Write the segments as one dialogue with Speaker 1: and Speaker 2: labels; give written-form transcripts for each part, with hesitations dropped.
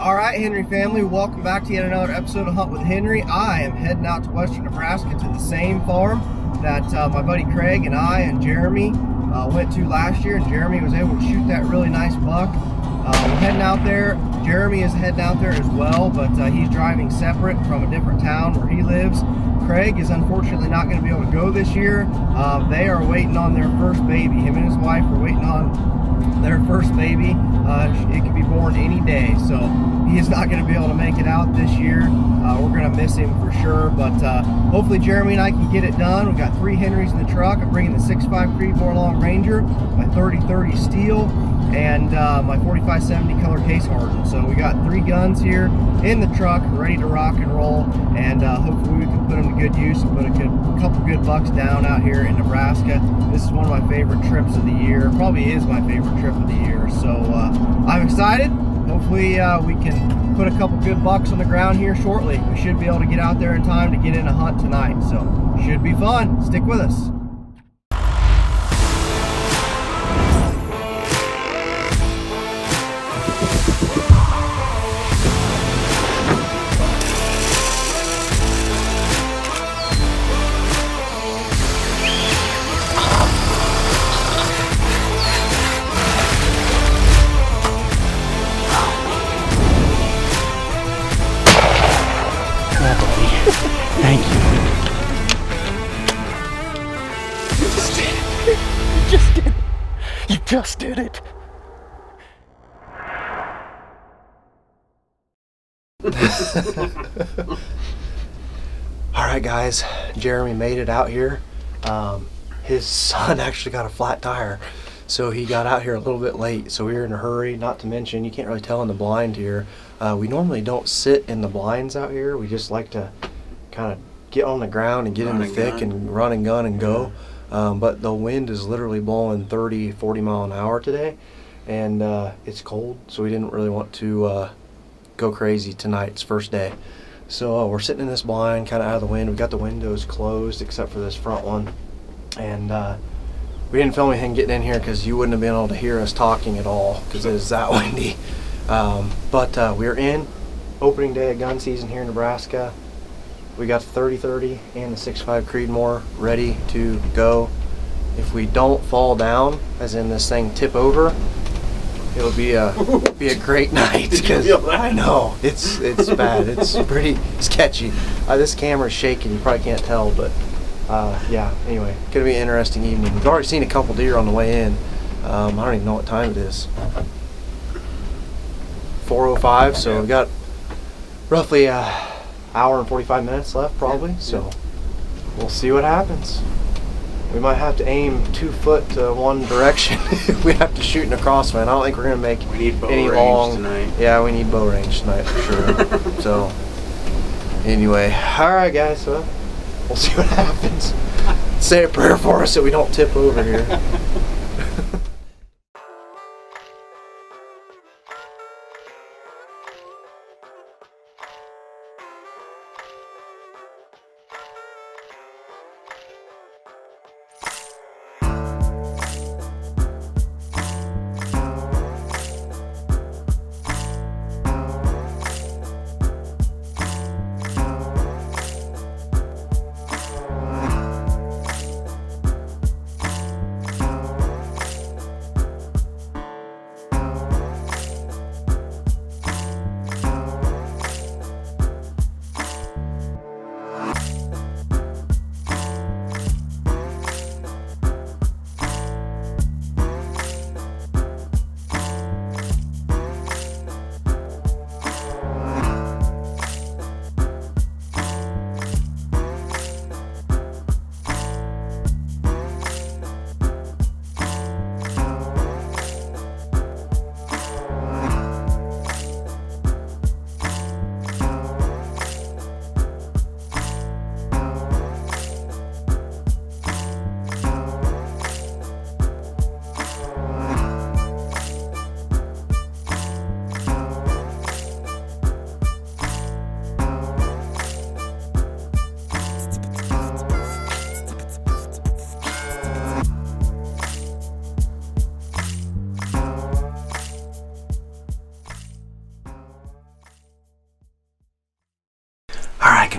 Speaker 1: All right, Henry family, welcome back to yet another episode of Hunt with Henry. I am heading out to Western Nebraska to the same farm that my buddy Craig and I and Jeremy went to last year, and Jeremy was able to shoot that really nice buck. We're heading out there. Jeremy is heading out there as well, but he's driving separate from a different town where he lives. Craig is unfortunately not going to be able to go this year. They are waiting on their first baby. Him and his wife are waiting on their first baby. It could be born any day, so he is not going to be able to make it out this year. We're going to miss him for sure, but hopefully Jeremy and I can get it done. We've got 3 Henrys in the truck. I'm bringing the 6.5 Creedmoor Long Ranger, my 30-30 steel, and my 45-70 color case hardened. So we got 3 guns here in the truck ready to rock and roll, and hopefully we can put them to good use and put a couple good bucks down out here in Nebraska. This is one of my favorite trips of the year. Probably is my favorite trip of the year. So I'm excited. Hopefully we can put a couple good bucks on the ground here shortly. We should be able to get out there in time to get in a hunt tonight. So should be fun. Stick with us.
Speaker 2: Thank you. You just did it. All right, guys. Jeremy made it out here. His son actually got a flat tire, so he got out here a little bit late. So we were in a hurry. Not to mention, you can't really tell in the blind here. We normally don't sit in the blinds out here. We just like to kind of get on the ground and get in the thick and run and gun and go. But the wind is literally blowing 30-40 mile an hour today, and it's cold, so we didn't really want to go crazy tonight. It's first day, so we're sitting in this blind kind of out of the wind. We got the windows closed except for this front one, and we didn't film anything getting in here because you wouldn't have been able to hear us talking at all because it is that windy. But we're in opening day of gun season here in Nebraska. We got the 30-30 and the 6.5 Creedmoor ready to go. If we don't fall down, as in this thing tip over, it'll be a great night. Because I know it's bad. It's pretty sketchy. This camera's shaking. You probably can't tell, but yeah. Anyway, gonna be an interesting evening. We've already seen a couple deer on the way in. I don't even know what time it is. 4:05. So we've got roughly hour and 45 minutes left probably, so we'll see what happens. We might have to aim 2 foot to one direction if we have to shoot in a crosswind. I don't think we're gonna make any long tonight. Yeah, we need bow range tonight for sure. So anyway, all right guys, so we'll see what happens. Say a prayer for us that we don't tip over here.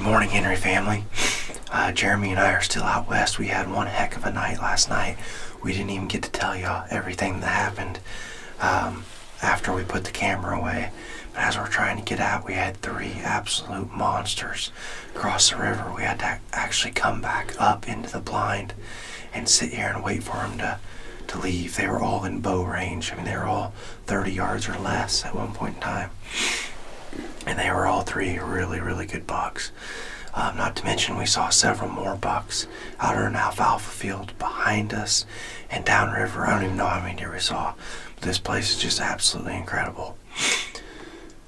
Speaker 2: morning, Henry family. Jeremy and I are still out west. We had one heck of a night last night. We didn't even get to tell y'all everything that happened after we put the camera away. But as we're trying to get out, we had 3 absolute monsters cross the river. We had to actually come back up into the blind and sit here and wait for them to leave. They were all in bow range. I mean, they were all 30 yards or less at one point in time. And they were all 3 really, really good bucks. Not to mention we saw several more bucks out on an alfalfa field behind us and downriver. I don't even know how many deer we saw, but this place is just absolutely incredible.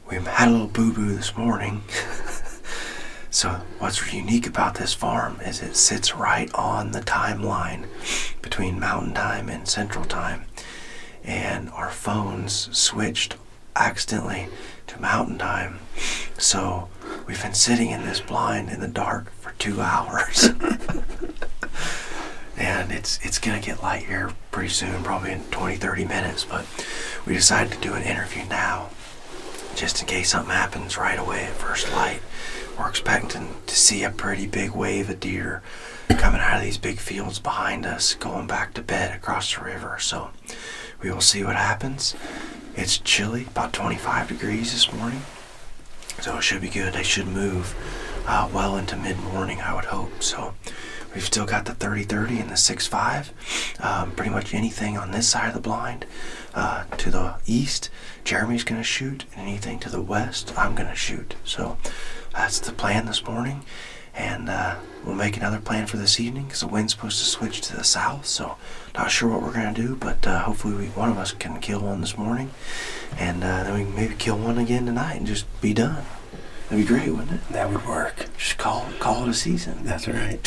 Speaker 2: We had a little boo-boo this morning. So what's unique about this farm is it sits right on the timeline between Mountain Time and Central Time. And our phones switched accidentally to Mountain Time. So we've been sitting in this blind in the dark for 2 hours. And it's gonna get light here pretty soon, probably in 20-30 minutes, but we decided to do an interview now just in case something happens right away at first light. We're expecting to see a pretty big wave of deer coming out of these big fields behind us, going back to bed across the river. So we will see what happens. It's chilly, about 25 degrees this morning, so it should be good. They should move well into mid-morning, I would hope. So we've still got the 30-30 and the 6.5. Pretty much anything on this side of the blind to the east, Jeremy's going to shoot, and anything to the west, I'm going to shoot. So that's the plan this morning, and we'll make another plan for this evening because the wind's supposed to switch to the south. So not sure what we're going to do, but hopefully one of us can kill one this morning, and then we can maybe kill one again tonight and just be done. That'd be great, wouldn't it?
Speaker 1: That would work.
Speaker 2: Just call it a season.
Speaker 1: That's right.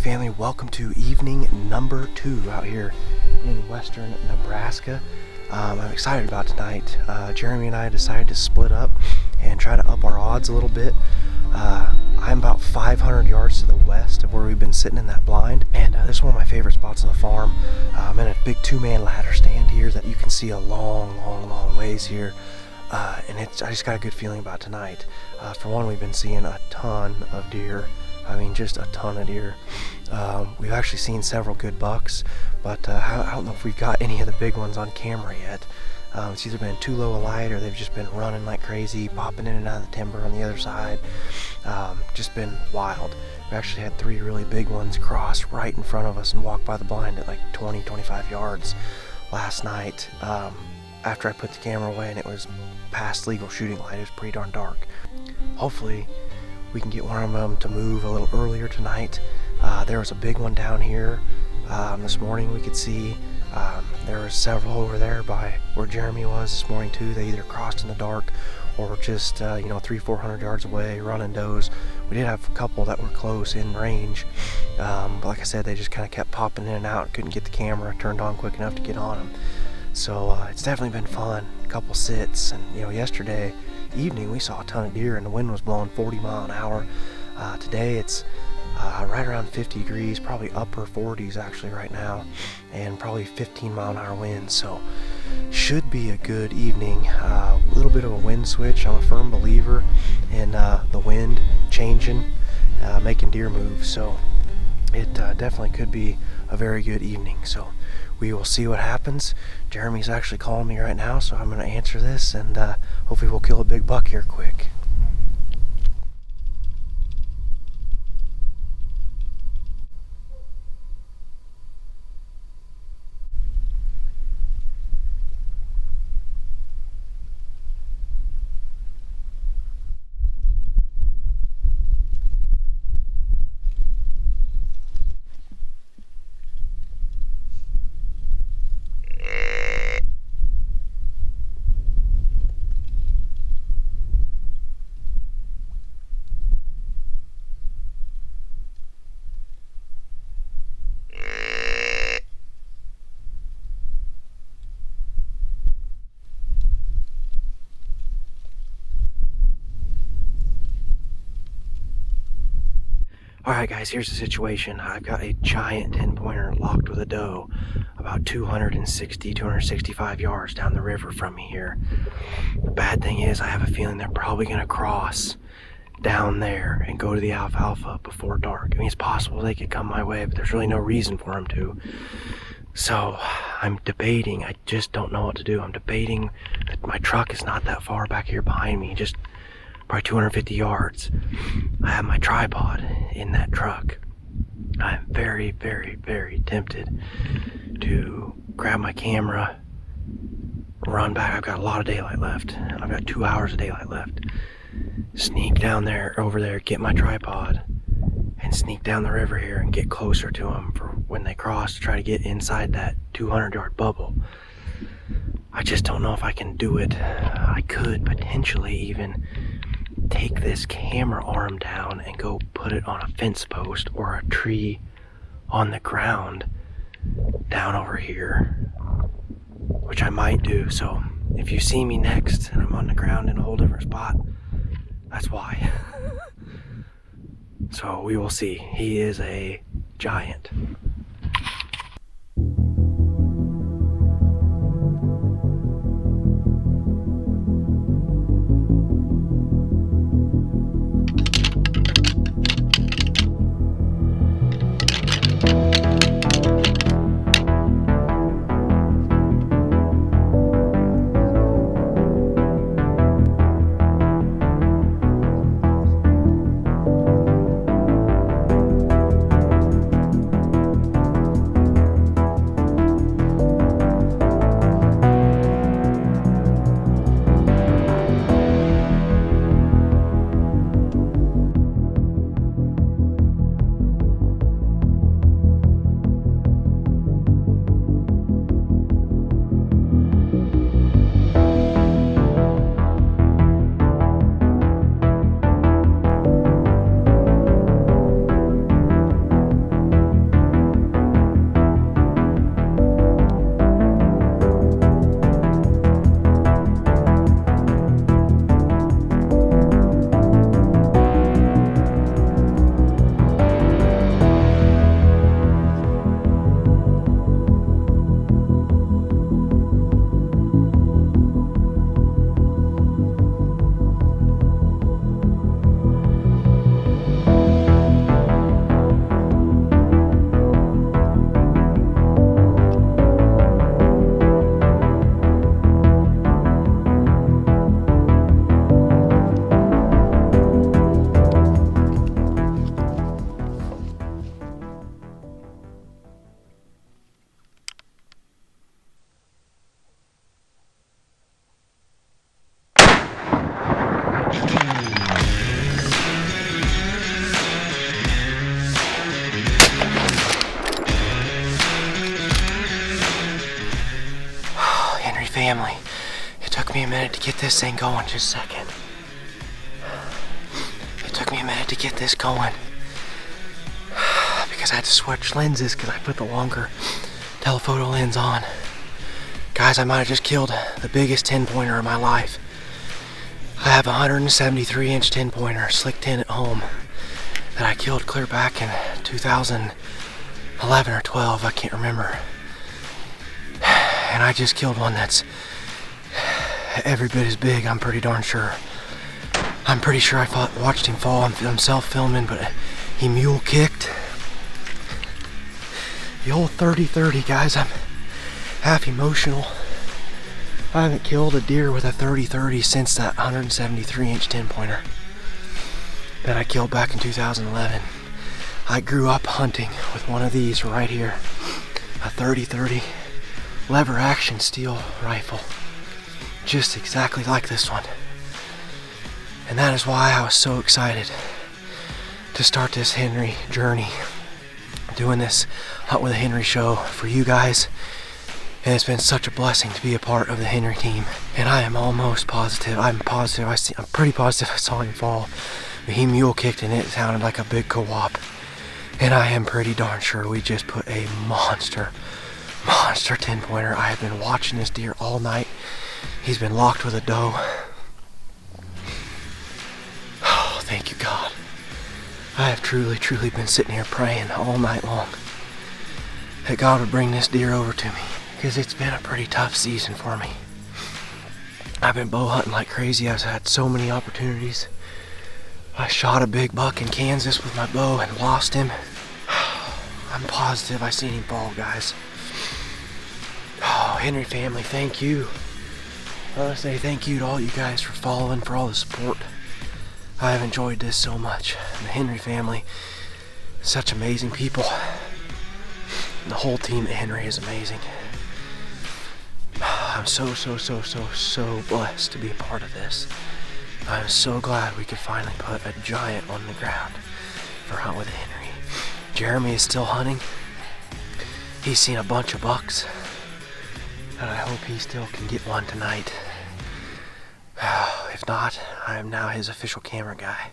Speaker 1: Family, welcome to evening number 2 out here in Western Nebraska. I'm excited about tonight. Jeremy and I decided to split up and try to up our odds a little bit. I'm about 500 yards to the west of where we've been sitting in that blind, and this is one of my favorite spots on the farm. I'm in a big 2-man ladder stand here that you can see a long ways here. And I just got a good feeling about tonight. For one, we've been seeing a ton of deer. I mean, just a ton of deer. We've actually seen several good bucks, but I don't know if we've got any of the big ones on camera yet. It's either been too low a light or they've just been running like crazy, popping in and out of the timber on the other side. Just been wild. We actually had 3 really big ones cross right in front of us and walk by the blind at like 20-25 yards last night. After I put the camera away and it was past legal shooting light, it was pretty darn dark. Hopefully we can get one of them to move a little earlier tonight. There was a big one down here this morning we could see. There were several over there by where Jeremy was this morning too. They either crossed in the dark or just 300-400 yards away running does. We did have a couple that were close in range, but like I said, they just kind of kept popping in and out. Couldn't get the camera turned on quick enough to get on them. So it's definitely been fun. A couple sits, and yesterday evening we saw a ton of deer and the wind was blowing 40 mile an hour. Today it's right around 50 degrees, probably upper 40s actually right now, and probably 15 mile an hour winds. So should be a good evening. A little bit of a wind switch. I'm a firm believer in the wind changing, making deer move. So it definitely could be a very good evening. So we will see what happens. Jeremy's actually calling me right now, so I'm going to answer this, and hopefully we'll kill a big buck here quick.
Speaker 2: Alright guys, here's the situation. I've got a giant 10-pointer locked with a doe about 265 yards down the river from me here. The bad thing is I have a feeling they're probably going to cross down there and go to the alfalfa before dark. I mean, it's possible they could come my way, but there's really no reason for them to. So I'm debating. I just don't know what to do. I'm debating that my truck is not that far back here behind me, just probably 250 yards. I have my tripod in that truck. I'm very, very, very tempted to grab my camera, run back. I've got a lot of daylight left. I've got 2 hours of daylight left. Sneak down there, over there, get my tripod, and sneak down the river here and get closer to them for when they cross to try to get inside that 200-yard bubble. I just don't know if I can do it. I could potentially even take this camera arm down and go put it on a fence post or a tree on the ground down over here, which I might do. So if you see me next and I'm on the ground in a whole different spot, that's why. So we will see. He is a giant. Family, it took me a minute to get this thing going. Just a second. It took me a minute to get this going because I had to switch lenses because I put the longer telephoto lens on. Guys, I might have just killed the biggest 10-pointer of my life. I have a 173-inch 10-pointer, slick 10 at home, that I killed clear back in 2011 or 12, I can't remember. And I just killed one that's every bit as big, I'm pretty darn sure. I'm pretty sure I watched him fall himself filming, but he mule kicked. The old 30-30, guys, I'm half emotional. I haven't killed a deer with a 30-30 since that 173-inch 10-pointer that I killed back in 2011. I grew up hunting with one of these right here, a 30-30. Lever action steel rifle, just exactly like this one. And that is why I was so excited to start this Henry journey, doing this Hunt with a Henry show for you guys. And it's been such a blessing to be a part of the Henry team. And I am almost positive, I'm pretty positive I saw him fall. But he mule kicked and it sounded like a big co-op. And I am pretty darn sure we just put a monster 10-pointer. I have been watching this deer all night. He's been locked with a doe. Oh, thank you, God. I have truly, truly been sitting here praying all night long that God would bring this deer over to me, because it's been a pretty tough season for me. I've been bow hunting like crazy. I've had so many opportunities. I shot a big buck in Kansas with my bow and lost him. I'm positive I seen him fall, guys. Oh, Henry family, thank you. I want to say thank you to all you guys for following, for all the support. I have enjoyed this so much. And the Henry family, such amazing people. And the whole team at Henry is amazing. I'm so blessed to be a part of this. I'm so glad we could finally put a giant on the ground for Hunt with Henry. Jeremy is still hunting. He's seen a bunch of bucks, and I hope he still can get one tonight. If not, I am now his official camera guy.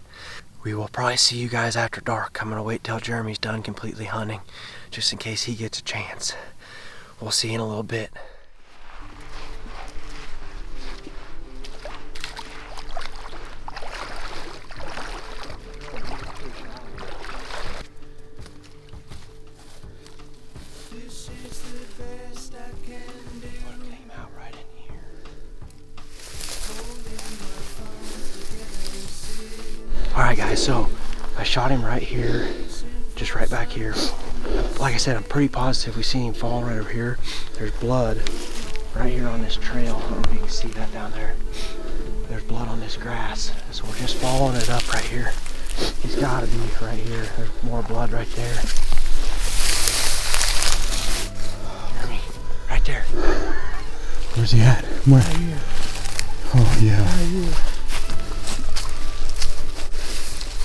Speaker 2: We will probably see you guys after dark. I'm gonna wait till Jeremy's done completely hunting, just in case he gets a chance. We'll see you in a little bit. Alright guys, so I shot him right here, just right back here. Like I said, I'm pretty positive we seen him fall right over here. There's blood right here on this trail. I don't know if you can see that down there. There's blood on this grass. So we're just following it up right here. He's gotta be right here. There's more blood right there. Jeremy, right there.
Speaker 3: Where's he at? Where?
Speaker 2: Right here.
Speaker 3: Oh yeah.
Speaker 2: Right here.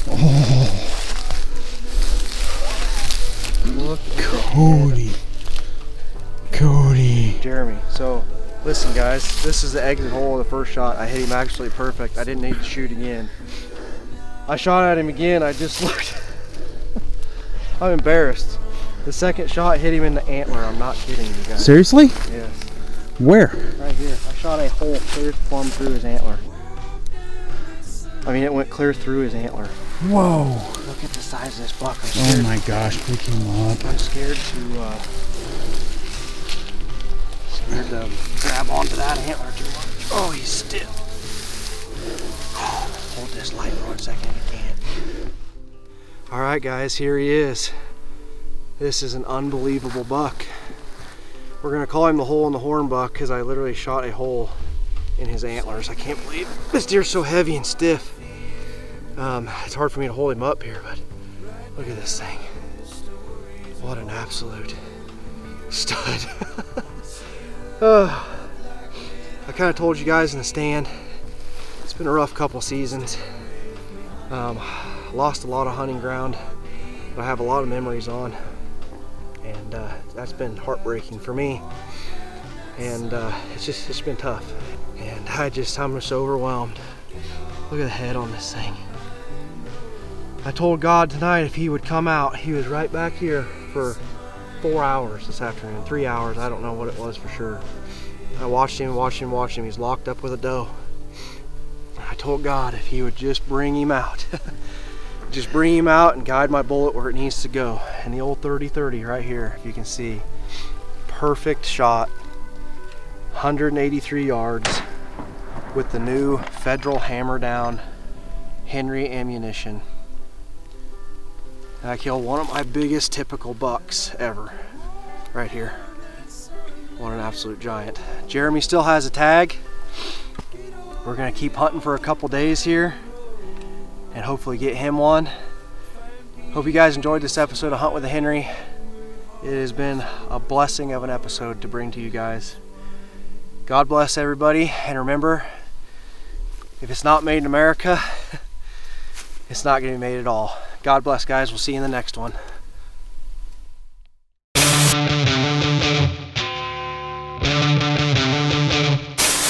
Speaker 3: Oh,
Speaker 2: Look at
Speaker 3: Cody. Cody.
Speaker 2: Jeremy. So listen guys, this is the exit hole of the first shot. I hit him absolutely perfect. I didn't need to shoot again. I shot at him again. I just looked. I'm embarrassed. The second shot hit him in the antler. I'm not kidding you guys.
Speaker 3: Seriously?
Speaker 2: Yes.
Speaker 3: Where?
Speaker 2: Right here. I shot a hole clear plumb through his antler. I mean, it went clear through his antler.
Speaker 3: Whoa.
Speaker 2: Look at the size of this buck. I'm scared.
Speaker 3: Oh my gosh, pick him up.
Speaker 2: I'm scared to grab onto that antler too much. Oh, he's stiff. Hold this light for 1 second if you can. All right, guys, here he is. This is an unbelievable buck. We're gonna call him the hole in the horn buck because I literally shot a hole in his antlers. I can't believe this deer's so heavy and stiff. It's hard for me to hold him up here, but look at this thing. What an absolute stud. I kind of told you guys in the stand, it's been a rough couple seasons. Lost a lot of hunting ground that I have a lot of memories on, and that's been heartbreaking for me. And it's been tough, and I'm just overwhelmed. Look at the head on this thing. I told God tonight if he would come out. He was right back here for 4 hours this afternoon, 3 hours, I don't know what it was for sure. I watched him. He's locked up with a doe. I told God if he would just bring him out. Just bring him out and guide my bullet where it needs to go. And the old 30-30 right here, if you can see. Perfect shot. 183 yards with the new Federal hammer down Henry ammunition. And I killed one of my biggest typical bucks ever right here. What an absolute giant. Jeremy still has a tag. We're gonna keep hunting for a couple days here and hopefully get him one. Hope you guys enjoyed this episode of Hunt with the Henry. It has been a blessing of an episode to bring to you guys. God bless everybody, and remember, if it's not made in America, it's not gonna be made at all. God bless, guys. We'll see you in the next one.